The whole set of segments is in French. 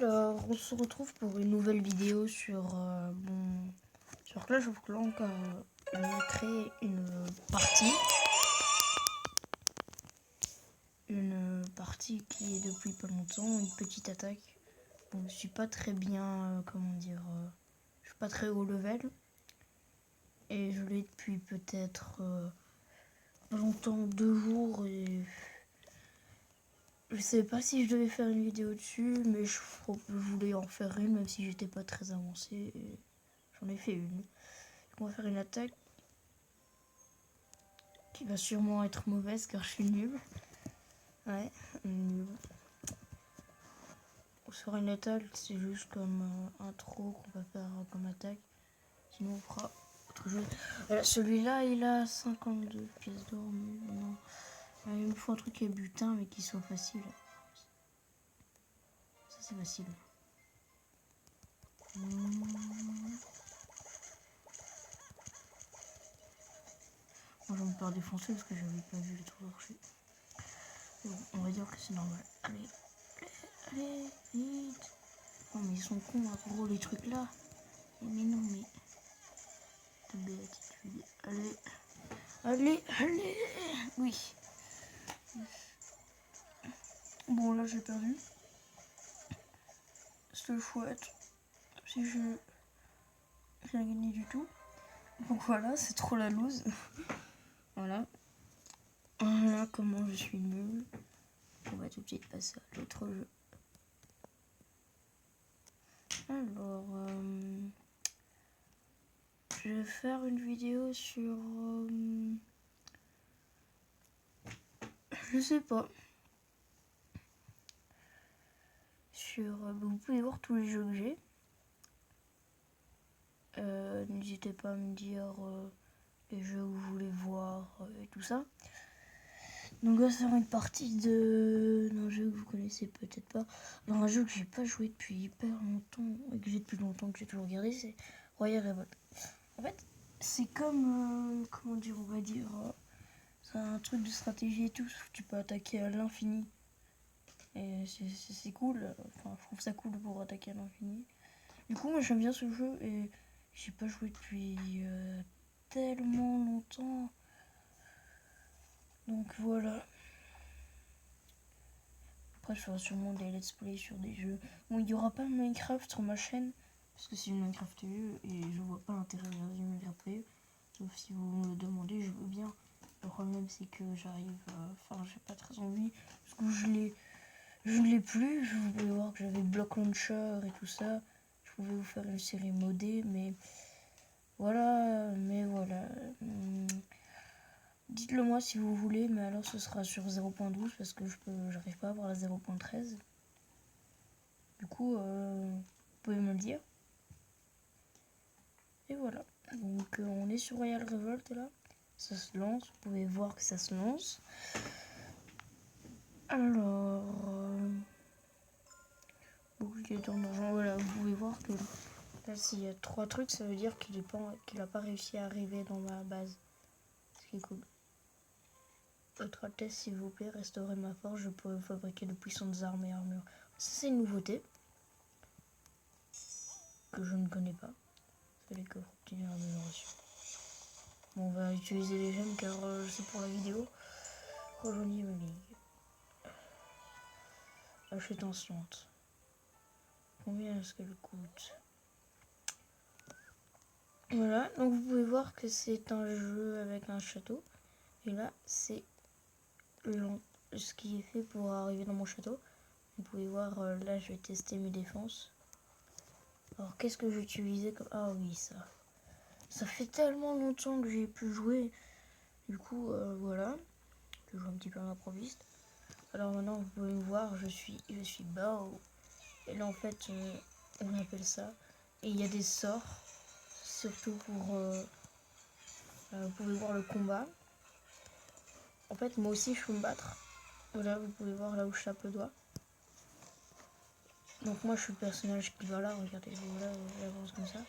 Alors, on se retrouve pour une nouvelle vidéo sur, sur Clash of Clans, car je vais créer une partie qui est depuis pas longtemps, une petite attaque. Bon, je suis pas très bien, je suis pas très haut level, et je l'ai depuis peut-être pas longtemps, 2 jours, et je sais pas si je devais faire une vidéo dessus, mais je voulais en faire une, même si j'étais pas très avancé, et j'en ai fait une. On va faire une attaque qui va sûrement être mauvaise car je suis nul. Ouais, nul. On fera une attaque, c'est juste comme intro qu'on va faire comme attaque. Sinon on fera autre chose. Voilà, celui-là il a 52 pièces d'or, mais non. Il me faut un truc qui est butin mais qui soit facile. Ça c'est facile. Moi je vais me faire défoncer parce que j'avais pas vu le trou d'archer. Bon, on va dire que c'est normal. Allez, vite. Non mais ils sont cons, gros, les trucs là. Mais non, mais... de béatitude. Allez. Oui. Bon, là, j'ai perdu. C'est chouette. Si je... rien gagné du tout. Donc voilà, c'est trop la loose. Voilà. Voilà comment je suis nulle. On va tout de suite passer à l'autre jeu. Alors... je vais faire une vidéo sur... je sais pas. Sur... vous pouvez voir tous les jeux que j'ai. N'hésitez pas à me dire les jeux que vous voulez voir et tout ça. Donc là, c'est une partie d'un jeu que vous connaissez peut-être pas. Alors, un jeu que j'ai pas joué depuis hyper longtemps et que j'ai depuis longtemps, que j'ai toujours regardé, c'est Royal Revolt. En fait, c'est comme comment dire, on va dire, c'est un truc de stratégie et tout. Tu peux attaquer à l'infini. Et c'est cool. Enfin, je trouve ça cool pour attaquer à l'infini. Du coup, moi j'aime bien ce jeu et j'ai pas joué depuis tellement longtemps. Donc voilà. Après, je ferai sûrement des let's play sur des jeux. Bon, il y aura pas Minecraft sur ma chaîne parce que c'est une Minecraft TV et je vois pas l'intérêt de regarder une Minecraft TV. Sauf si vous me le demandez, je veux bien. Le problème, c'est que j'arrive. Enfin, j'ai pas très envie parce que je ne l'ai plus. Je voulais voir que j'avais Block Launcher et tout ça. Je pouvais vous faire une série modée, mais voilà. Dites-le moi si vous voulez, mais alors ce sera sur 0.12 parce que j'arrive pas à avoir la 0.13. Du coup, vous pouvez me le dire. Et voilà. Donc on est sur Royal Revolt là. Ça se lance, vous pouvez voir que ça se lance. Alors... bouclier d'argent, voilà, vous pouvez voir que là s'il y a 3 trucs, ça veut dire qu'il a pas réussi à arriver dans ma base. Ce qui est cool. Votre Altesse, s'il vous plaît, restaurez ma force, je pourrais fabriquer de puissantes armes et armures. Ça c'est une nouveauté que je ne connais pas. C'est les coffres obtenus en amélioration. Bon, on va utiliser les gemmes car c'est pour la vidéo. Rejoignez ma ligue. Achète en slante. Combien est-ce qu'elle coûte? Voilà, donc vous pouvez voir que c'est un jeu avec un château. Et là, c'est ce qui est fait pour arriver dans mon château. Vous pouvez voir, là, je vais tester mes défenses. Alors, qu'est-ce que j'ai utilisé comme... ah oui, ça. Ça fait tellement longtemps que j'ai pu jouer. Du coup, voilà. Je joue un petit peu à l'improviste. Alors maintenant, vous pouvez me voir, je suis Bao. Et là, en fait, on appelle ça. Et il y a des sorts. Surtout pour... vous pouvez voir le combat. En fait, moi aussi, je peux me battre. Voilà, vous pouvez voir là où je tape le doigt. Donc moi, je suis le personnage qui va là. Regardez, voilà, j'avance comme ça.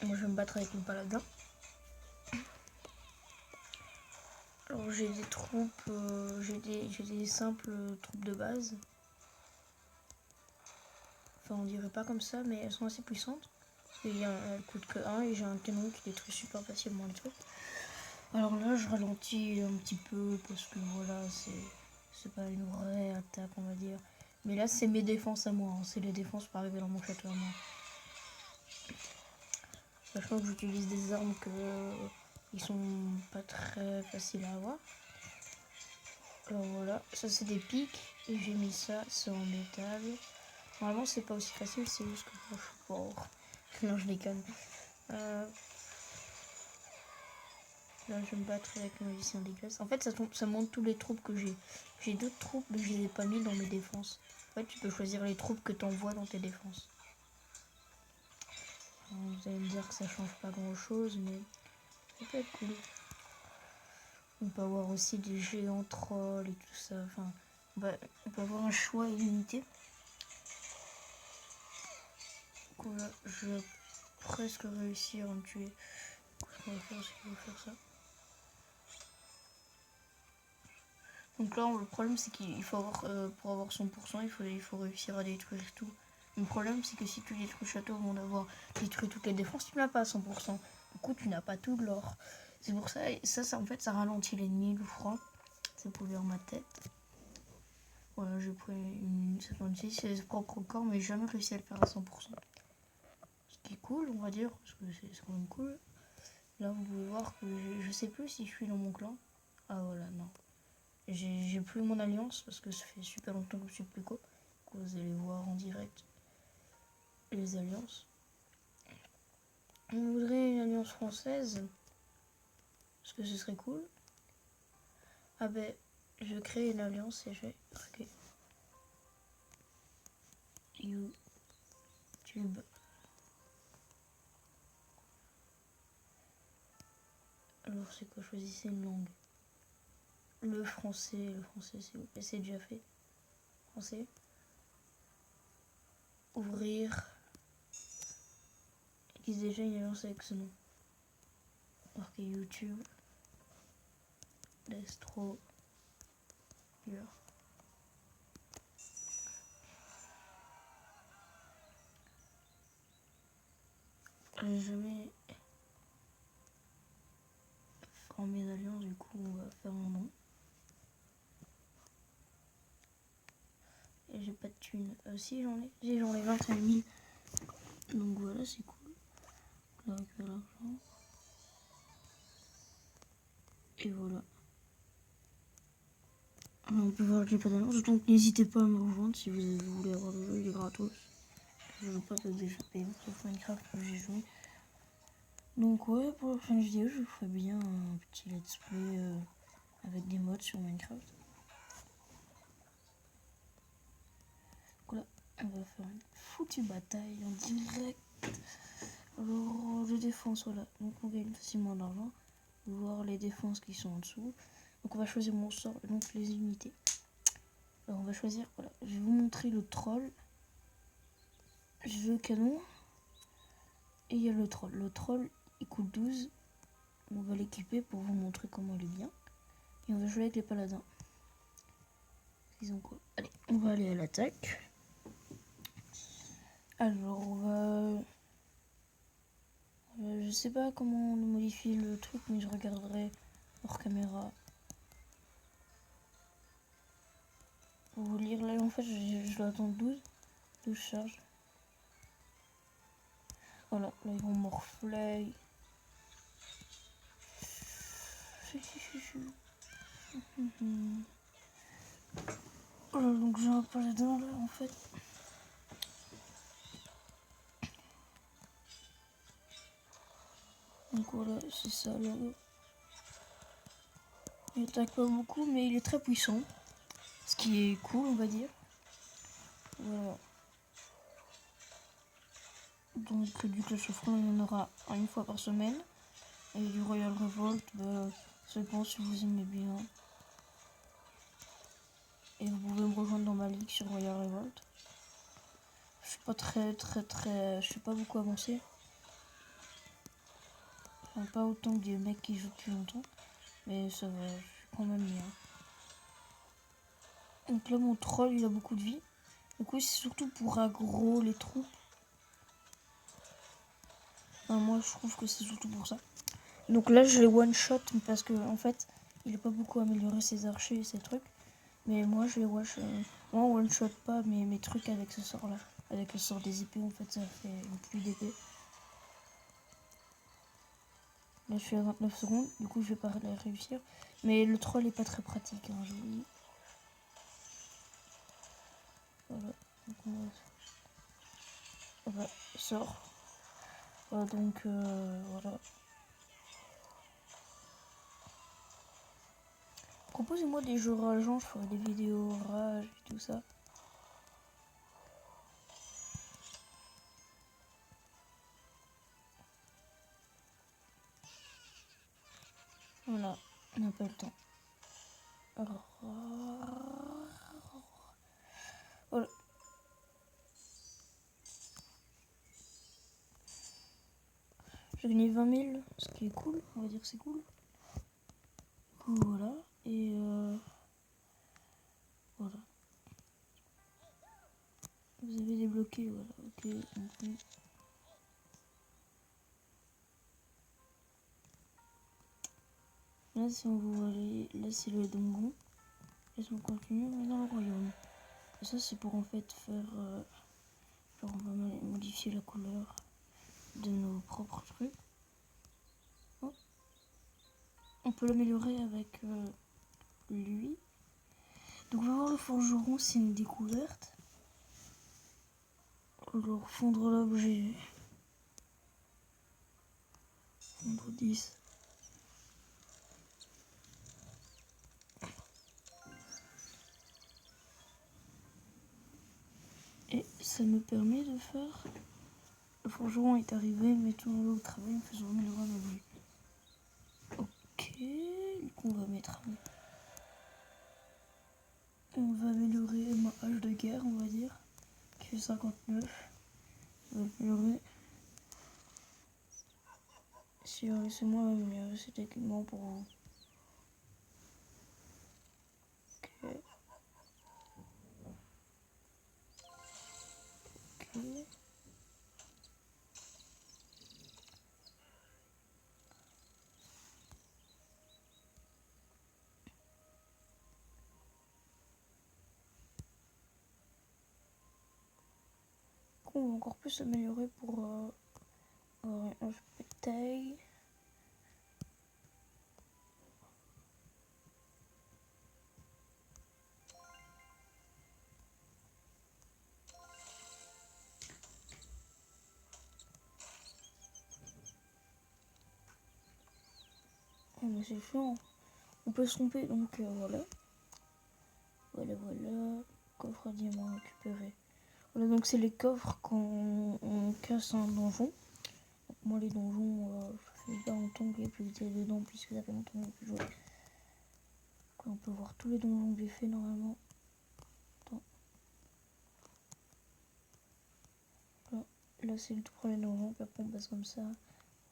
Moi, je vais me battre avec mon paladin. Alors j'ai des troupes, j'ai des simples troupes de base. Enfin on dirait pas comme ça, mais elles sont assez puissantes. Elles coûtent que 1 et j'ai un canon qui détruit super facilement les trucs. Alors là je ralentis un petit peu parce que voilà, c'est pas une vraie attaque on va dire. Mais là c'est mes défenses à moi, hein. C'est les défenses pour arriver dans mon château à moi. Sachant que j'utilise des armes ils sont pas très faciles à avoir. Alors voilà, ça c'est des pics et j'ai mis ça, c'est en métal. Normalement c'est pas aussi facile, c'est juste que moi je suis fort. Non je déconne. Là je vais me battre avec le magicien des glaces. En fait ça montre tous les troupes que j'ai. J'ai d'autres troupes mais je les ai pas mis dans mes défenses. En fait tu peux choisir les troupes que t'envoies dans tes défenses. Alors, vous allez me dire que ça change pas grand chose mais ça peut être cool. On peut avoir aussi des géants trolls et tout ça. Enfin, on peut avoir un choix illimité. Donc là, je vais presque réussir à me tuer. Ce qu'on va faire, c'est qu'il va faire ça. Donc là, le problème, c'est qu'il faut avoir, pour avoir 100%, il faut réussir à détruire tout. Le problème, c'est que si tu détruis le château avant d'avoir détruit toutes les défenses, tu n'as pas 100%. Du coup, tu n'as pas tout de l'or. C'est pour ça, en fait, ça ralentit l'ennemi, le froid. C'est pour vers ma tête. Voilà, j'ai pris une 56, c'est ses propres corps, mais j'ai jamais réussi à le faire à 100%. Ce qui est cool, on va dire, parce que c'est quand même cool. Là, vous pouvez voir que je sais plus si je suis dans mon clan. Ah voilà, non. J'ai plus mon alliance, parce que ça fait super longtemps que je suis plus co. Vous allez voir en direct les alliances. On voudrait une alliance française, parce que ce serait cool. Ah ben, je crée une alliance et je vais... Ok. YouTube. Alors c'est quoi? Choisissez une langue. Le français s'il vous plaît, c'est déjà fait. Français. Ouvrir. Ils ont déjà une alliance avec ce nom. Ok, YouTube. Destro. Je jamais formé d'alliance, du coup on va faire un nom. Et j'ai pas de thunes. Si j'en ai. J'en ai 25 000. Donc voilà, c'est cool. On récupère l'argent. Et voilà. Alors, on peut voir que j'ai pas d'alliance. Donc n'hésitez pas à me rejoindre si vous voulez avoir le jeu, il est gratos. Je joue pas que des jeux payants, sauf Minecraft que j'ai joué. Donc ouais, pour la prochaine vidéo, je vous ferai bien un petit let's play avec des mods sur Minecraft. Donc là, on va faire une foutue bataille en direct. Alors, de défense, voilà. Donc on gagne facilement d'argent. Voir les défenses qui sont en dessous. Donc on va choisir mon sort, donc les unités. Alors on va choisir, voilà. Je vais vous montrer le troll. Je veux canon. Et il y a le troll. Le troll, il coûte 12. On va l'équiper pour vous montrer comment il est bien. Et on va jouer avec les paladins. Ils ont quoi? Allez, on va aller à l'attaque. Alors, on va... je sais pas comment on modifie le truc, mais je regarderai hors caméra. Pour vous lire, là, en fait, je dois attendre 12 charges. Voilà, là, ils vont morfler. Voilà, donc j'ai un paladin, là, en fait. Donc voilà, c'est ça, là. Il attaque pas beaucoup, mais il est très puissant. Ce qui est cool, on va dire. Voilà. Donc du Clash of Clans, il y en aura une fois par semaine. Et du Royal Revolt, ça dépend si vous aimez bien. Et vous pouvez me rejoindre dans ma ligue sur Royal Revolt. Je suis pas je suis pas beaucoup avancé. Enfin, pas autant que des mecs qui jouent depuis longtemps. Mais ça va, je suis quand même bien. Donc là, mon troll, il a beaucoup de vie. Donc oui, c'est surtout pour aggro les troupes. Enfin, moi, je trouve que c'est surtout pour ça. Donc là, je l'ai one-shot parce que en fait, il n'a pas beaucoup amélioré ses archers et ses trucs. Mais moi, je les one-shot pas mes trucs avec ce sort-là. Avec le sort des épées, en fait, ça fait une pluie d'épées. Là, je suis à 29 secondes. Du coup, je vais pas les réussir. Mais le troll est pas très pratique, hein, je vous dis. Voilà. Donc, voilà, sort. Voilà, donc, voilà. Proposez-moi des jeux rageants, je ferai des vidéos rage et tout ça. Voilà, on n'a pas le temps. Alors, voilà. J'ai gagné 20 000, ce qui est cool, on va dire que c'est cool. Voilà, et voilà. Vous avez débloqué, voilà, ok. Donc, là, si on veut aller, là c'est le donjon. Et si on continue, on est dans le royaume. Et ça, c'est pour en fait faire, genre on va modifier la couleur de nos propres trucs. Oh. On peut l'améliorer avec lui. Donc on va voir le forgeron, c'est une découverte. Alors fondre l'objet. Fondre 10. Et ça me permet de faire... Le forgeron est arrivé, mettons-le au travail en faisant améliorer l'objet. Ok, du coup on va mettre... On va améliorer ma hache de guerre, on va dire. Qui fait 59. On va améliorer... Si laissez-moi améliorer cet équipement pour vous. Ok. Ok. On va encore plus améliorer pour un peu de taille. Oh, mais c'est chiant. On peut se tromper, donc voilà. Voilà. Coffre à diamant récupéré. Voilà, donc c'est les coffres quand on casse un donjon. Donc, moi, les donjons, ça fait pas longtemps que j'ai pu visiter dedans, puisque ça fait longtemps que j'ai pu jouer. Donc, on peut voir tous les donjons que j'ai fait normalement. Attends. Là c'est le tout premier donjon, puis après on passe comme ça.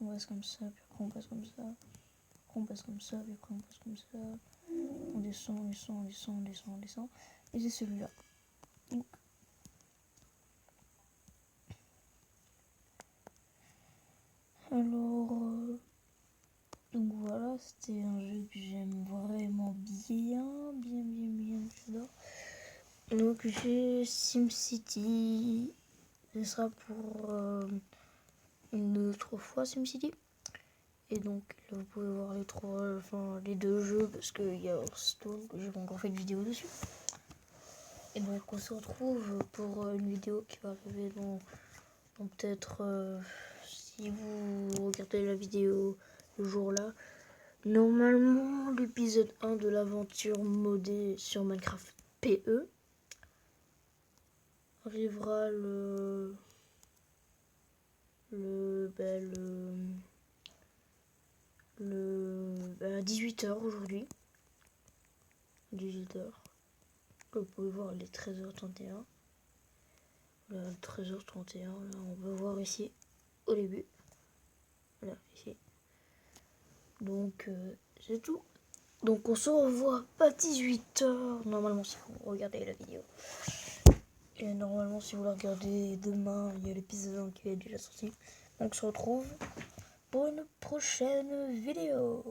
On passe comme ça, puis après on passe comme ça. Après on passe comme ça, puis après on passe comme ça. On descend. Et c'est celui-là. Donc, alors, donc voilà, c'était un jeu que j'aime vraiment bien, j'adore. Donc j'ai SimCity, ce sera pour une autre fois SimCity. Et donc là vous pouvez voir les deux jeux parce qu'il y a Hearthstone que j'ai pas encore fait de vidéo dessus. Et donc on se retrouve pour une vidéo qui va arriver dans peut-être si vous regardez la vidéo le jour là. Normalement l'épisode 1 de l'aventure modée sur Minecraft PE arrivera à 18h aujourd'hui. 18h. Vous pouvez voir les 13h31. Là, 13h31, là, on peut voir ici au début. Voilà, ici. Donc, c'est tout. Donc on se revoit à 18h, normalement si vous regardez la vidéo. Et normalement si vous la regardez demain, il y a l'épisode 1 qui est déjà sorti. Donc on se retrouve pour une prochaine vidéo.